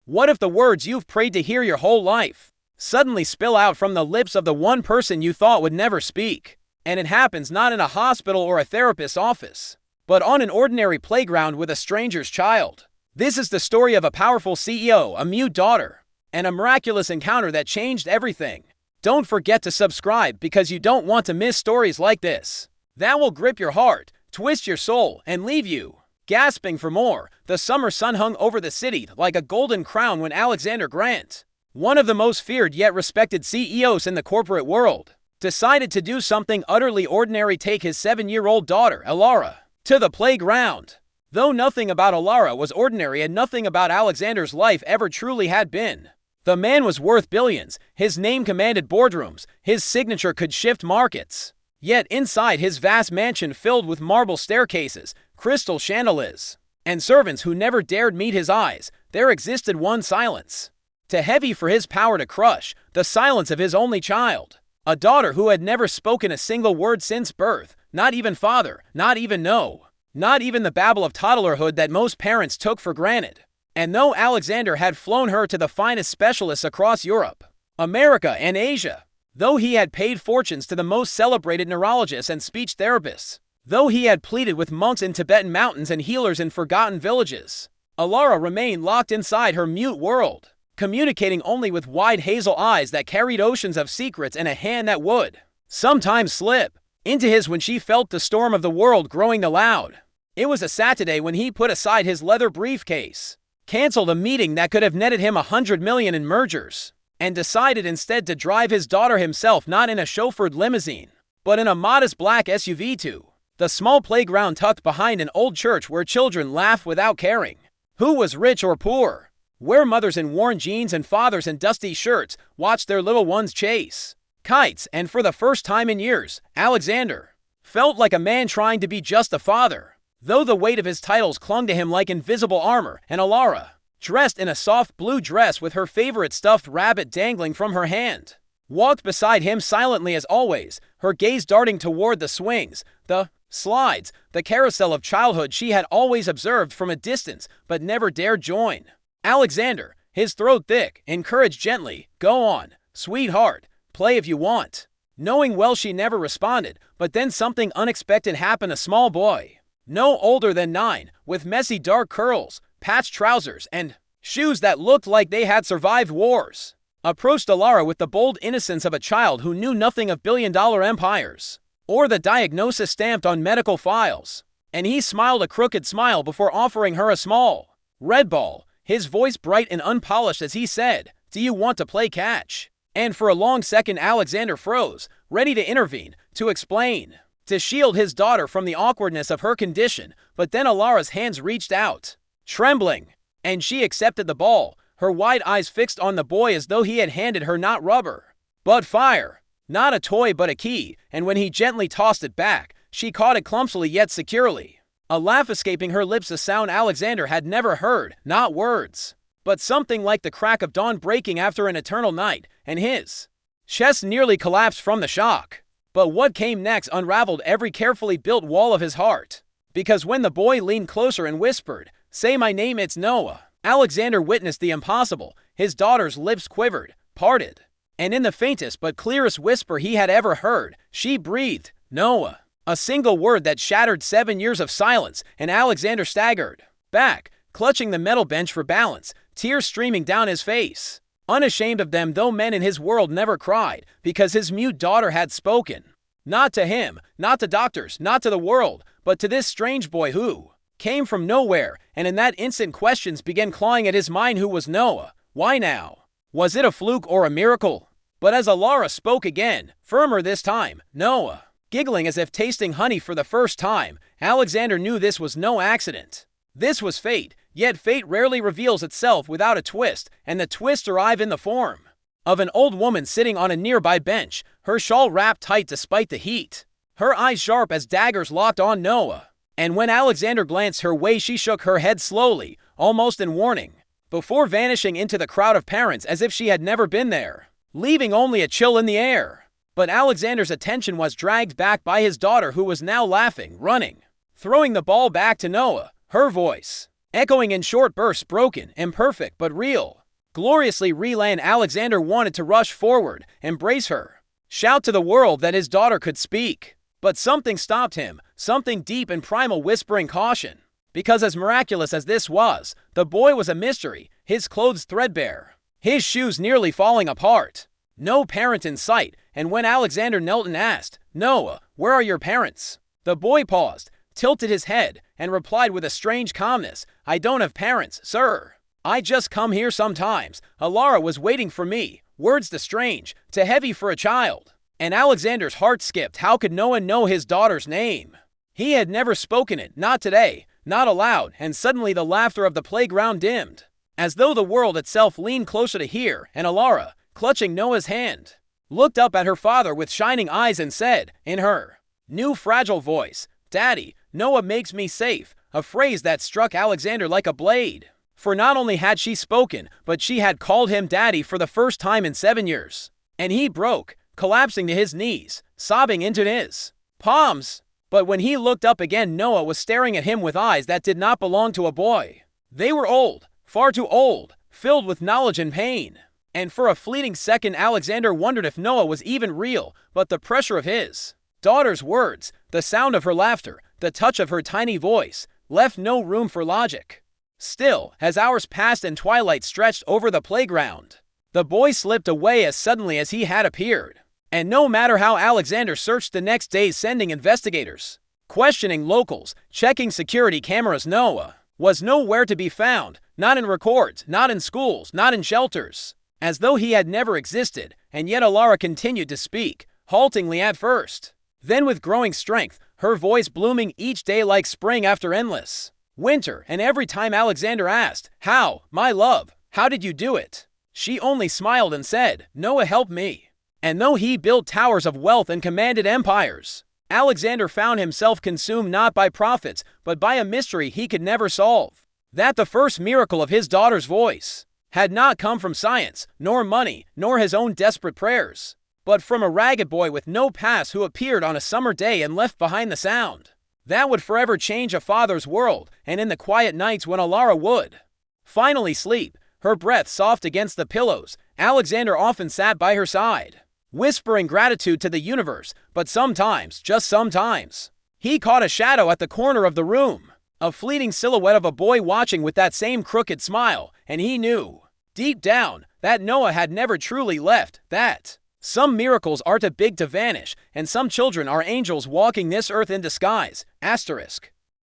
What if the words you've prayed to hear your whole life suddenly spill out from the lips of the one person you thought would never speak? And it happens not in a hospital or a therapist's office, but on an ordinary playground with a stranger's child. This is the story of a powerful CEO, a mute daughter, and a miraculous encounter that changed everything. Don't forget to subscribe because you don't want to miss stories like this that will grip your heart, twist your soul, and leave you gasping for more. The summer sun hung over the city like a golden crown when Alexander Grant, one of the most feared yet respected CEOs in the corporate world, decided to do something utterly ordinary: take his 7-year-old daughter, Alara, to the playground. Though nothing about Alara was ordinary and nothing about Alexander's life ever truly had been. The man was worth billions, his name commanded boardrooms, his signature could shift markets. Yet inside his vast mansion filled with marble staircases, crystal chandeliers, and servants who never dared meet his eyes, there existed one silence. Too heavy for his power to crush, the silence of his only child. A daughter who had never spoken a single word since birth, not even father, not even no, not even the babble of toddlerhood that most parents took for granted. And though Alexander had flown her to the finest specialists across Europe, America, and Asia, though he had paid fortunes to the most celebrated neurologists and speech therapists, though he had pleaded with monks in Tibetan mountains and healers in forgotten villages, Alara remained locked inside her mute world, communicating only with wide hazel eyes that carried oceans of secrets and a hand that would sometimes slip into his when she felt the storm of the world growing aloud. It was a Saturday when he put aside his leather briefcase, canceled a meeting that could have netted him $100 million in mergers, and decided instead to drive his daughter himself, not in a chauffeured limousine, but in a modest black SUV to the small playground tucked behind an old church where children laugh without caring who was rich or poor, where mothers in worn jeans and fathers in dusty shirts watched their little ones chase kites. And for the first time in years, Alexander felt like a man trying to be just a father, though the weight of his titles clung to him like invisible armor. And Alara, dressed in a soft blue dress with her favorite stuffed rabbit dangling from her hand, walked beside him silently as always, her gaze darting toward the swings, the slides, the carousel of childhood she had always observed from a distance but never dared join. Alexander, his throat thick, encouraged gently, "Go on, sweetheart, play if you want," knowing well she never responded. But then something unexpected happened. A small boy, no older than 9, with messy dark curls, patched trousers, and shoes that looked like they had survived wars, approached Alara with the bold innocence of a child who knew nothing of billion-dollar empires or the diagnosis stamped on medical files. And he smiled a crooked smile before offering her a small red ball, his voice bright and unpolished as he said, "Do you want to play catch?" And for a long second Alexander froze, ready to intervene, to explain, to shield his daughter from the awkwardness of her condition. But then Alara's hands reached out, trembling, and she accepted the ball, her wide eyes fixed on the boy as though he had handed her not rubber, but fire, not a toy but a key. And when he gently tossed it back, she caught it clumsily yet securely, a laugh escaping her lips, a sound Alexander had never heard, not words, but something like the crack of dawn breaking after an eternal night, and his chest nearly collapsed from the shock. But what came next unraveled every carefully built wall of his heart, because when the boy leaned closer and whispered, "Say my name, it's Noah," Alexander witnessed the impossible. His daughter's lips quivered, parted, and in the faintest but clearest whisper he had ever heard, she breathed, "Noah." A single word that shattered 7 years of silence, and Alexander staggered back, clutching the metal bench for balance, tears streaming down his face. Unashamed of them, though men in his world never cried, because his mute daughter had spoken. Not to him, not to doctors, not to the world, but to this strange boy who came from nowhere. And in that instant questions began clawing at his mind. Who was Noah? Why now? Was it a fluke or a miracle? But as Alara spoke again, firmer this time, "Noah," giggling as if tasting honey for the first time, Alexander knew this was no accident. This was fate. Yet fate rarely reveals itself without a twist, and the twist arrived in the form of an old woman sitting on a nearby bench, her shawl wrapped tight despite the heat, her eyes sharp as daggers locked on Noah. And when Alexander glanced her way, she shook her head slowly, almost in warning, before vanishing into the crowd of parents as if she had never been there, leaving only a chill in the air. But Alexander's attention was dragged back by his daughter, who was now laughing, running, throwing the ball back to Noah, her voice echoing in short bursts, broken, imperfect, but real. Gloriously reland, Alexander wanted to rush forward, embrace her, shout to the world that his daughter could speak. But something stopped him, something deep and primal whispering caution. Because as miraculous as this was, the boy was a mystery, his clothes threadbare, his shoes nearly falling apart. No parent in sight, and when Alexander knelt and asked, "Noah, where are your parents?" the boy paused, tilted his head, and replied with a strange calmness, "I don't have parents, sir. I just come here sometimes. Alara was waiting for me." Words too strange, too heavy for a child. And Alexander's heart skipped. How could Noah know his daughter's name? He had never spoken it, not today, not aloud, and suddenly the laughter of the playground dimmed, as though the world itself leaned closer to hear, and Alara, clutching Noah's hand, looked up at her father with shining eyes and said, in her new fragile voice, "Daddy, Noah makes me safe," a phrase that struck Alexander like a blade. For not only had she spoken, but she had called him daddy for the first time in 7 years. And he broke, collapsing to his knees, sobbing into his palms. But when he looked up again, Noah was staring at him with eyes that did not belong to a boy. They were old, far too old, filled with knowledge and pain. And for a fleeting second, Alexander wondered if Noah was even real, but the pressure of his daughter's words, the sound of her laughter, the touch of her tiny voice, left no room for logic. Still, as hours passed and twilight stretched over the playground, the boy slipped away as suddenly as he had appeared. And no matter how Alexander searched the next days, sending investigators, questioning locals, checking security cameras, Noah was nowhere to be found, not in records, not in schools, not in shelters, as though he had never existed. And yet Alara continued to speak, haltingly at first, then with growing strength, her voice blooming each day like spring after endless winter. And every time Alexander asked, "How, my love, how did you do it?" she only smiled and said, "Noah helped me." And though he built towers of wealth and commanded empires, Alexander found himself consumed not by profits, but by a mystery he could never solve. That the first miracle of his daughter's voice had not come from science, nor money, nor his own desperate prayers, but from a ragged boy with no past who appeared on a summer day and left behind the sound that would forever change a father's world. And in the quiet nights when Alara would finally sleep, her breath soft against the pillows, Alexander often sat by her side, whispering gratitude to the universe. But sometimes, just sometimes, he caught a shadow at the corner of the room, a fleeting silhouette of a boy watching with that same crooked smile, and he knew, deep down, that Noah had never truly left, that some miracles are too big to vanish, and some children are angels walking this earth in disguise. Asterisk.